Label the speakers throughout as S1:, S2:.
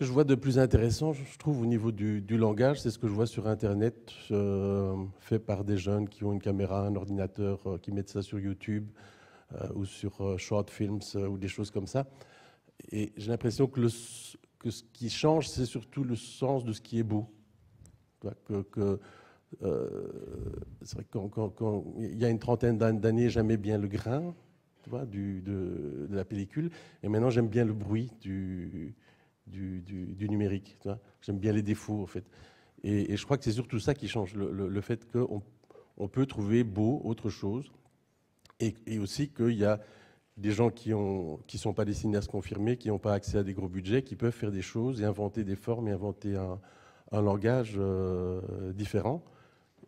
S1: que je vois de plus intéressant, je trouve, au niveau du langage, c'est ce que je vois sur Internet, fait par des jeunes qui ont une caméra, un ordinateur, qui mettent ça sur YouTube ou sur short films ou des choses comme ça. Et j'ai l'impression que ce qui change, c'est surtout le sens de ce qui est beau. Tu vois, c'est vrai que quand il y a une trentaine d'années, j'aimais bien le grain, tu vois, de la pellicule, et maintenant j'aime bien le bruit du numérique. J'aime bien les défauts, en fait. Et je crois que c'est surtout ça qui change, le fait qu'on peut trouver beau autre chose, et aussi qu'il y a des gens qui sont pas des cinéastes confirmés, qui n'ont pas accès à des gros budgets, qui peuvent faire des choses et inventer des formes et inventer un langage différent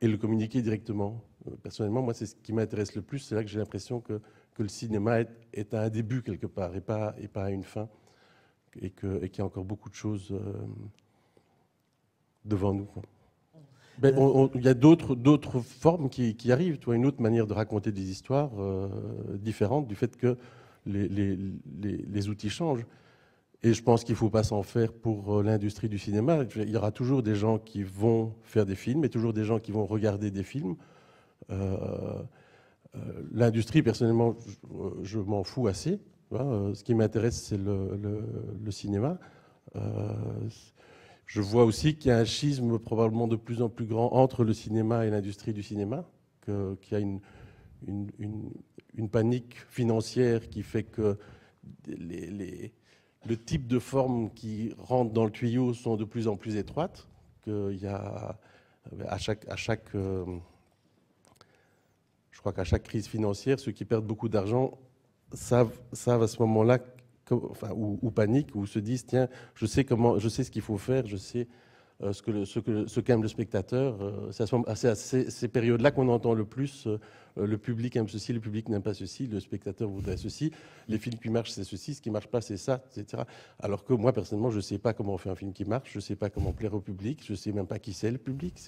S1: et le communiquer directement. Personnellement, moi, c'est ce qui m'intéresse le plus. C'est là que j'ai l'impression que le cinéma est à un début quelque part et pas à une fin, et qu'il y a encore beaucoup de choses devant nous, quoi. Ben, il y a d'autres formes qui arrivent, tu vois, une autre manière de raconter des histoires différentes du fait que les outils changent. Et je pense qu'il ne faut pas s'en faire pour l'industrie du cinéma. Il y aura toujours des gens qui vont faire des films et toujours des gens qui vont regarder des films. L'industrie, personnellement, je m'en fous assez. Tu vois, ce qui m'intéresse, c'est le cinéma. Je vois aussi qu'il y a un schisme probablement de plus en plus grand entre le cinéma et l'industrie du cinéma, qu'il y a une panique financière qui fait que le type de formes qui rentrent dans le tuyau sont de plus en plus étroites, qu'il y a je crois qu'à chaque crise financière, ceux qui perdent beaucoup d'argent savent à ce moment-là, ou paniquent, ou se disent tiens, je sais ce qu'il faut faire, je sais ce qu'aime le spectateur. C'est à ces périodes-là qu'on entend le plus le public aime ceci, le public n'aime pas ceci, le spectateur voudrait ceci, les films qui marchent c'est ceci, ce qui ne marche pas c'est ça, etc. Alors que moi personnellement je ne sais pas comment on fait un film qui marche, je ne sais pas comment plaire au public, je ne sais même pas qui c'est le public.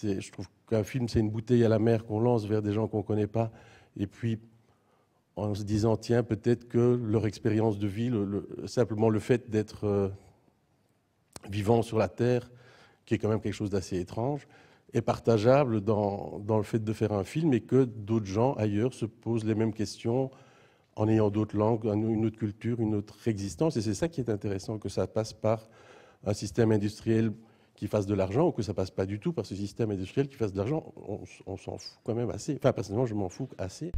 S1: Je trouve qu'un film c'est une bouteille à la mer qu'on lance vers des gens qu'on ne connaît pas, et puis en se disant tiens peut-être que leur expérience de vie, simplement le fait d'être vivant sur la Terre, qui est quand même quelque chose d'assez étrange, est partageable dans le fait de faire un film, et que d'autres gens ailleurs se posent les mêmes questions en ayant d'autres langues, une autre culture, une autre existence. Et c'est ça qui est intéressant, que ça passe par un système industriel qui fasse de l'argent, ou que ça passe pas du tout par ce système industriel qui fasse de l'argent. On s'en fout quand même assez. Enfin, personnellement, je m'en fous assez.